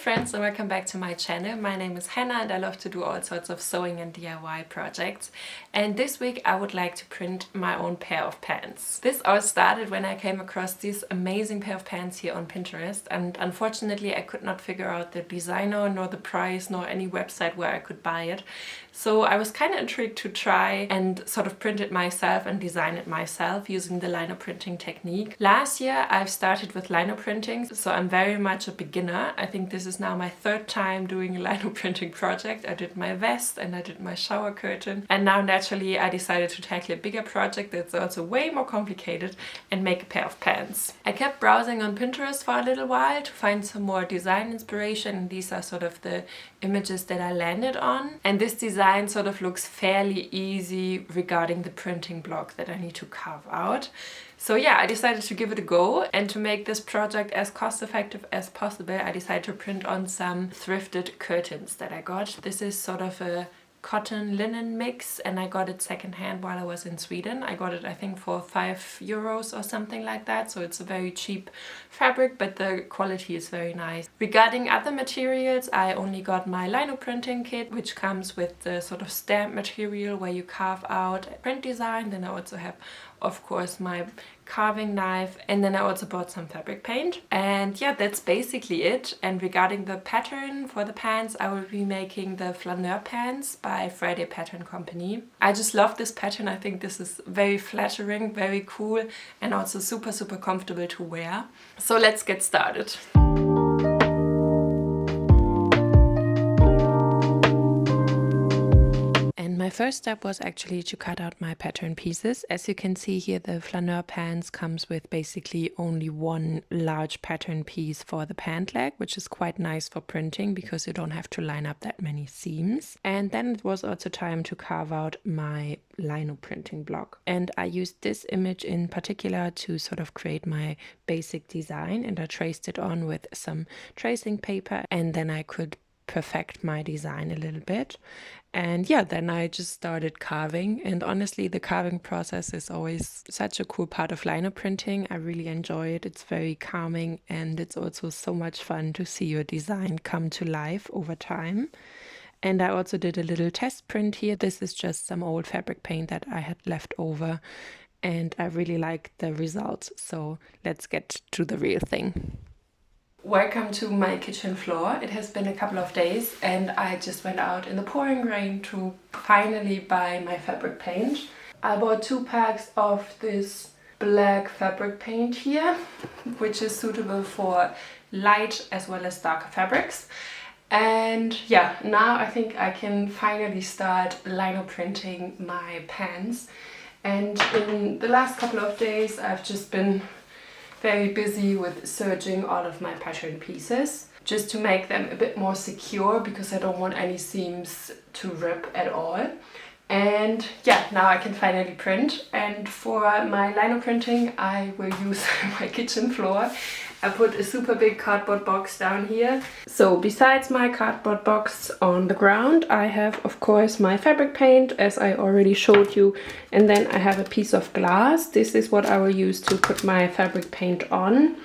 friends, and welcome back to my channel. My name is Hannah and I love to do all sorts of sewing and DIY projects. And this week I would like to print my own pair of pants. This all started when I came across this amazing pair of pants here on Pinterest, and unfortunately I could not figure out the designer, nor the price, nor any website where I could buy it. So I was kind of intrigued to try and sort of print it myself and design it myself using the lino printing technique. Last year I've started with lino printing, so I'm very much a beginner. I think this is now my third time doing a lino printing project. I did my vest and I did my shower curtain, and now naturally I decided to tackle a bigger project that's also way more complicated and make a pair of pants. I kept browsing on Pinterest for a little while to find some more design inspiration, and these are sort of the images that I landed on. And this design sort of looks fairly easy regarding the printing block that I need to carve out. So yeah, I decided to give it a go, and to make this project as cost effective as possible I decided to print on some thrifted curtains that I got. This is sort of a cotton linen mix, and I got it secondhand while I was in Sweden. I got it I think for €5 or something like that, so it's a very cheap fabric, but the quality is very nice. Regarding other materials, I only got my lino printing kit, which comes with the sort of stamp material where you carve out a print design. Then I also have, of course, my carving knife, and then I also bought some fabric paint. And yeah, that's basically it. And regarding the pattern for the pants, I will be making the Flaneur pants by Friday Pattern Company. I just love this pattern. I think this is very flattering, very cool, and also super comfortable to wear. So let's get started. My first step was actually to cut out my pattern pieces. As you can see here, the Flaneur pants comes with basically only one large pattern piece for the pant leg, which is quite nice for printing because you don't have to line up that many seams. And then it was also time to carve out my lino printing block. And I used this image in particular to sort of create my basic design, and I traced it on with some tracing paper, and then I could perfect my design a little bit. And yeah, then I just started carving, and honestly the carving process is always such a cool part of lino printing. I really enjoy it. It's very calming, and it's also so much fun to see your design come to life over time. And I also did a little test print here. This is just some old fabric paint that I had left over, and I really like the results. So let's get to the real thing. Welcome to my kitchen floor. It has been a couple of days and I just went out in the pouring rain to finally buy my fabric paint. I bought 2 packs of this black fabric paint here, which is suitable for light as well as darker fabrics. And yeah, now I think I can finally start lino printing my pants. And in the last couple of days I've just been very busy with serging all of my pattern pieces just to make them a bit more secure, because I don't want any seams to rip at all. And yeah, now I can finally print. And for my lino printing I will use my kitchen floor. I put a super big cardboard box down here. So besides my cardboard box on the ground, I have of course my fabric paint, as I already showed you, and then I have a piece of glass. This is what I will use to put my fabric paint on,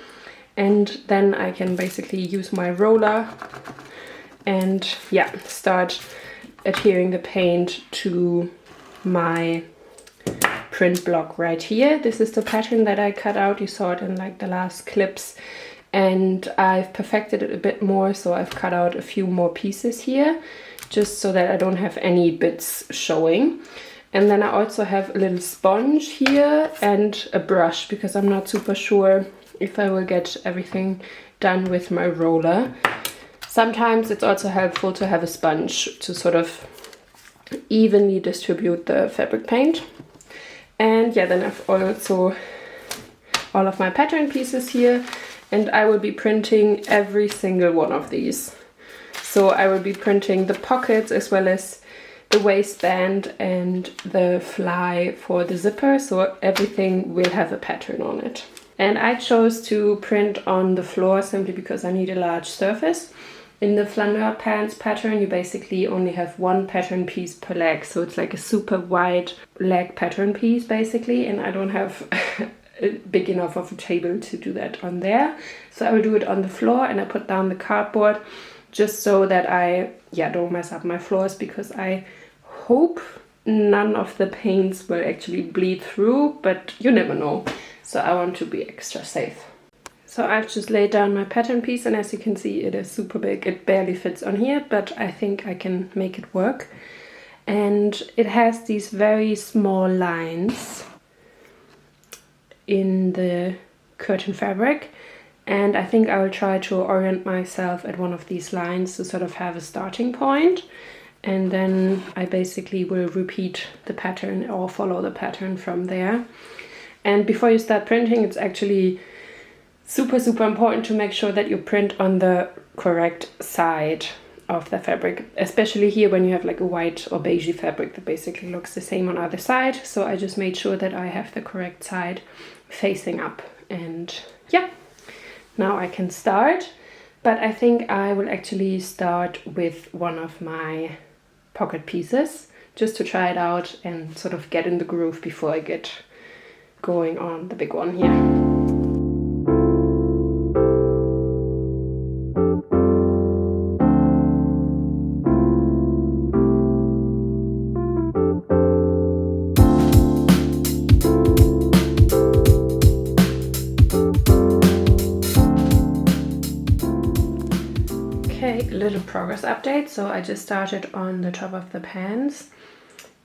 and then I can basically use my roller and yeah, start adhering the paint to my print block right here. This is the pattern that I cut out. You saw it in like the last clips, and I've perfected it a bit more, so I've cut out a few more pieces here just so that I don't have any bits showing. And then I also have a little sponge here and a brush, because I'm not super sure if I will get everything done with my roller. Sometimes it's also helpful to have a sponge to sort of evenly distribute the fabric paint. And yeah, then I've also all of my pattern pieces here, and I will be printing every single one of these. So I will be printing the pockets as well as the waistband and the fly for the zipper, so everything will have a pattern on it. And I chose to print on the floor simply because I need a large surface. In the Flaneur pants pattern, you basically only have 1 pattern piece per leg, so it's like a super wide leg pattern piece basically, and I don't have big enough of a table to do that on there. So I will do it on the floor, and I put down the cardboard just so that I don't mess up my floors, because I hope none of the paints will actually bleed through, but you never know. So I want to be extra safe. So I've just laid down my pattern piece, and as you can see, it is super big. It barely fits on here, but I think I can make it work. And it has these very small lines in the curtain fabric, and I think I will try to orient myself at one of these lines to sort of have a starting point, and then I basically will repeat the pattern or follow the pattern from there. And before you start printing, it's actually super important to make sure that you print on the correct side of the fabric, especially here when you have like a white or beigey fabric that basically looks the same on either side. So I just made sure that I have the correct side facing up, and yeah, now I can start. But I think I will actually start with one of my pocket pieces just to try it out and sort of get in the groove before I get going on the big one here. Little progress update. So I just started on the top of the pants,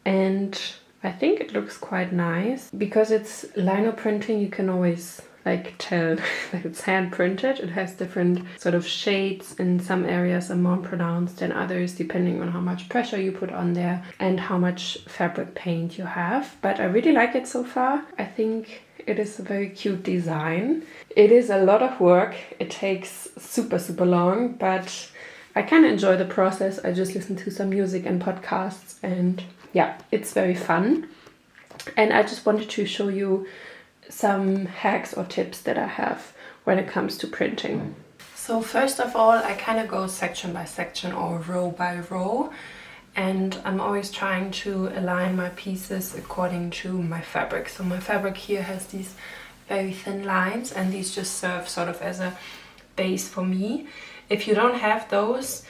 and I think it looks quite nice. Because it's lino printing, you can always like tell that it's hand printed. It has different sort of shades. In some areas are more pronounced than others, depending on how much pressure you put on there and how much fabric paint you have. But I really like it so far. I think it is a very cute design. It is a lot of work. It takes super long, but I kind of enjoy the process. I just listen to some music and podcasts, and yeah, it's very fun. And I just wanted to show you some hacks or tips that I have when it comes to printing. So first of all, I kind of go section by section or row by row, and I'm always trying to align my pieces according to my fabric. So my fabric here has these very thin lines, and these just serve sort of as a base for me. If you don't have those,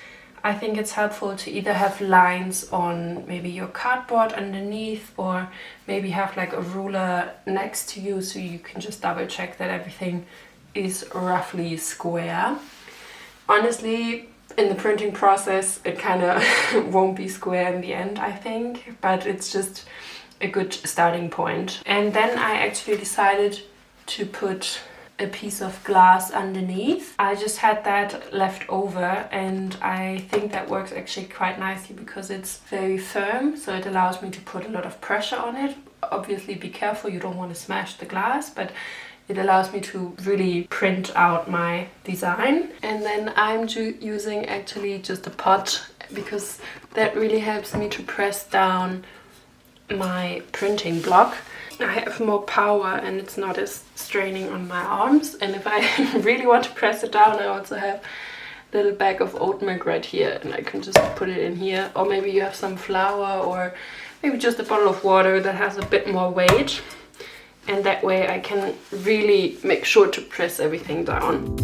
I think it's helpful to either have lines on maybe your cardboard underneath, or maybe have like a ruler next to you so you can just double check that everything is roughly square. Honestly, in the printing process, it kind of won't be square in the end, I think, but it's just a good starting point. And then I actually decided to put a piece of glass underneath. I just had that left over, and I think that works actually quite nicely because it's very firm, so it allows me to put a lot of pressure on it. Obviously be careful, you don't want to smash the glass, but it allows me to really print out my design. And then I'm using actually just a pot, because that really helps me to press down my printing block. I have more power and it's not as straining on my arms. And if I really want to press it down, I also have a little bag of oat milk right here, and I can just put it in here. Or maybe you have some flour, or maybe just a bottle of water that has a bit more weight, and that way I can really make sure to press everything down.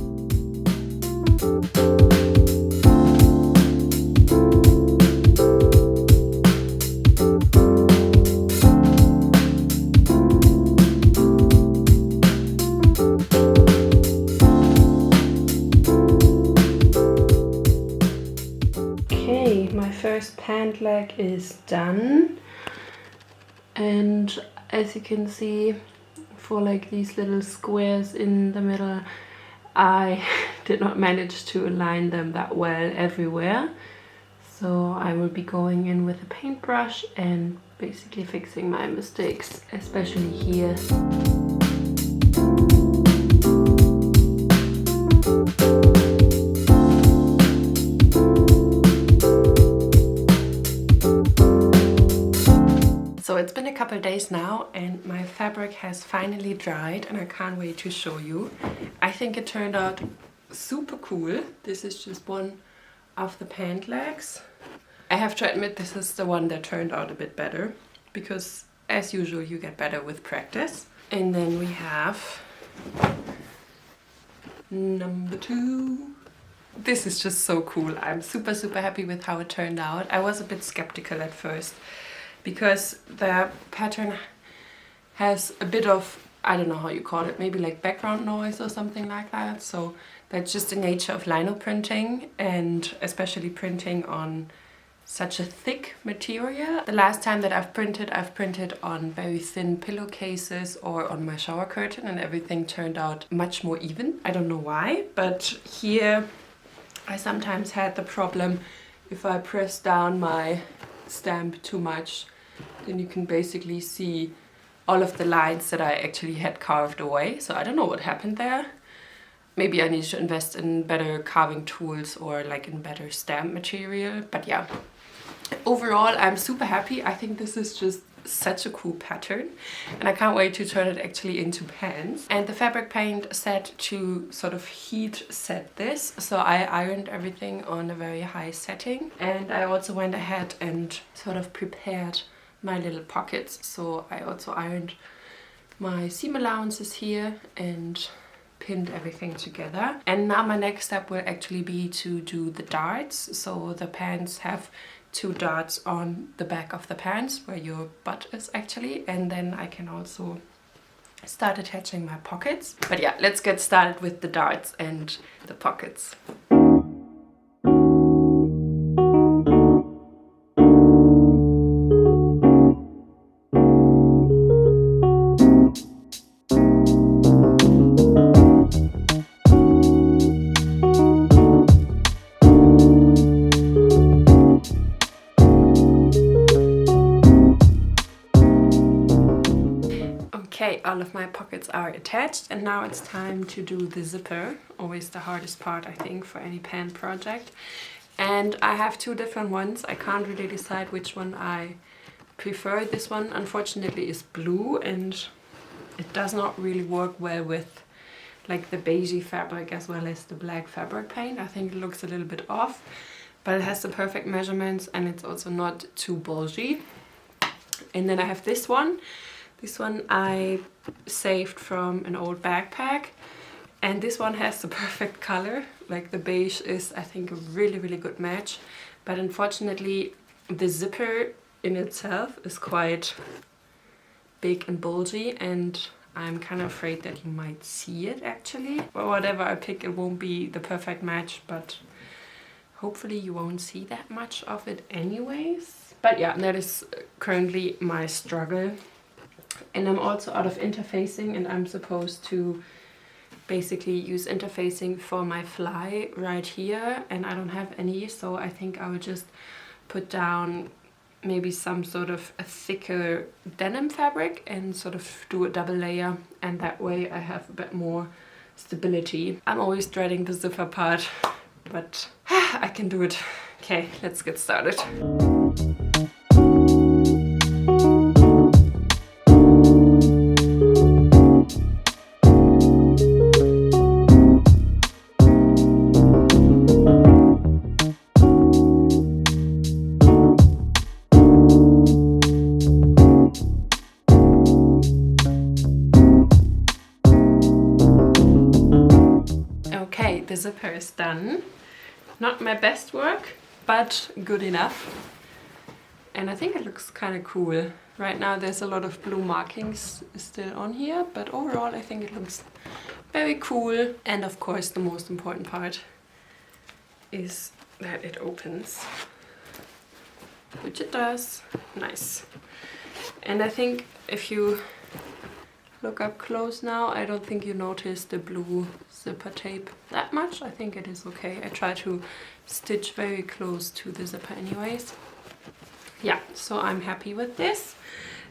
Okay, my first pant leg is done, and as you can see, for like these little squares in the middle, I did not manage to align them that well everywhere. So I will be going in with a paintbrush and basically fixing my mistakes, especially here. So it's been a couple days now, and my fabric has finally dried, and I can't wait to show you. I think it turned out super cool. This is just one of the pant legs. I have to admit, this is the one that turned out a bit better, because as usual you get better with practice. And then we have number 2. This is just so cool. I'm super, super happy with how it turned out. I was a bit skeptical at first because the pattern has a bit of, I don't know how you call it, maybe like background noise or something like that. So that's just the nature of lino printing, and especially printing on such a thick material. The last time that I've printed on very thin pillowcases or on my shower curtain, and everything turned out much more even. I don't know why, but here I sometimes had the problem if I press down my stamp too much, then you can basically see all of the lines that I actually had carved away. So I don't know what happened there. Maybe I need to invest in better carving tools or like in better stamp material. But yeah, overall I'm super happy. I think this is just such a cool pattern, and I can't wait to turn it actually into pants. And the fabric paint said to sort of heat set this, so I ironed everything on a very high setting, and I also went ahead and sort of prepared my little pockets. So I also ironed my seam allowances here and pinned everything together. And now my next step will actually be to do the darts. So the pants have 2 darts on the back of the pants where your butt is actually, and then I can also start attaching my pockets. But yeah, let's get started with the darts and the pockets. Okay, all of my pockets are attached, and now it's time to do the zipper. Always the hardest part, I think, for any pant project. And I have 2 different ones. I can't really decide which one I prefer. This one, unfortunately, is blue, and it does not really work well with like the beigey fabric as well as the black fabric paint. I think it looks a little bit off, but it has the perfect measurements, and it's also not too bulgy. And then I have this one. This one I saved from an old backpack, and this one has the perfect color. Like the beige is, I think, a really, really good match. But unfortunately, the zipper in itself is quite big and bulgy, and I'm kind of afraid that you might see it actually. Well, whatever I pick, it won't be the perfect match, but hopefully you won't see that much of it anyways. But yeah, that is currently my struggle. And I'm also out of interfacing, and I'm supposed to basically use interfacing for my fly right here, and I don't have any, so I think I will just put down maybe some sort of a thicker denim fabric and sort of do a double layer, and that way I have a bit more stability. I'm always dreading the zipper part, but I can do it. Okay, let's get started. The zipper is done. Not my best work, but good enough. And I think it looks kind of cool. Right now there's a lot of blue markings still on here, but overall I think it looks very cool. And of course the most important part is that it opens, which it does. Nice. And I think if you look up close now, I don't think you notice the blue zipper tape that much. I think it is okay. I try to stitch very close to the zipper anyways. Yeah, so I'm happy with this.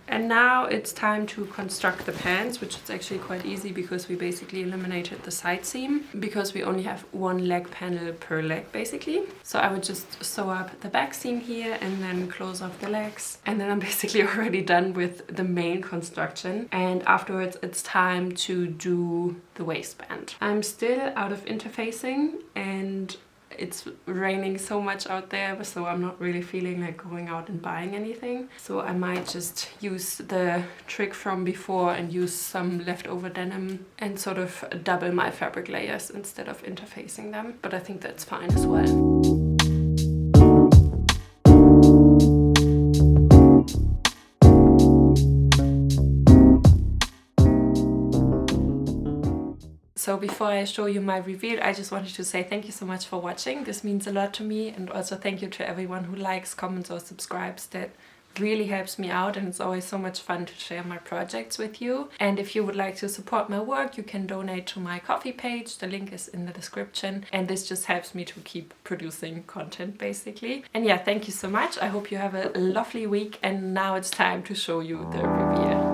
And now it's time to construct the pants, which is actually quite easy because we basically eliminated the side seam because we only have 1 leg panel per leg basically. So I would just sew up the back seam here and then close off the legs. And then I'm basically already done with the main construction. And afterwards it's time to do the waistband. I'm still out of interfacing, and it's raining so much out there, so I'm not really feeling like going out and buying anything. So I might just use the trick from before and use some leftover denim and sort of double my fabric layers instead of interfacing them. But I think that's fine as well. So before I show you my reveal, I just wanted to say thank you so much for watching. This means a lot to me, and also thank you to everyone who likes, comments or subscribes. That really helps me out, and it's always so much fun to share my projects with you. And if you would like to support my work, you can donate to my Ko-fi page. The link is in the description, and this just helps me to keep producing content basically. And yeah, thank you so much. I hope you have a lovely week, and now it's time to show you the reveal.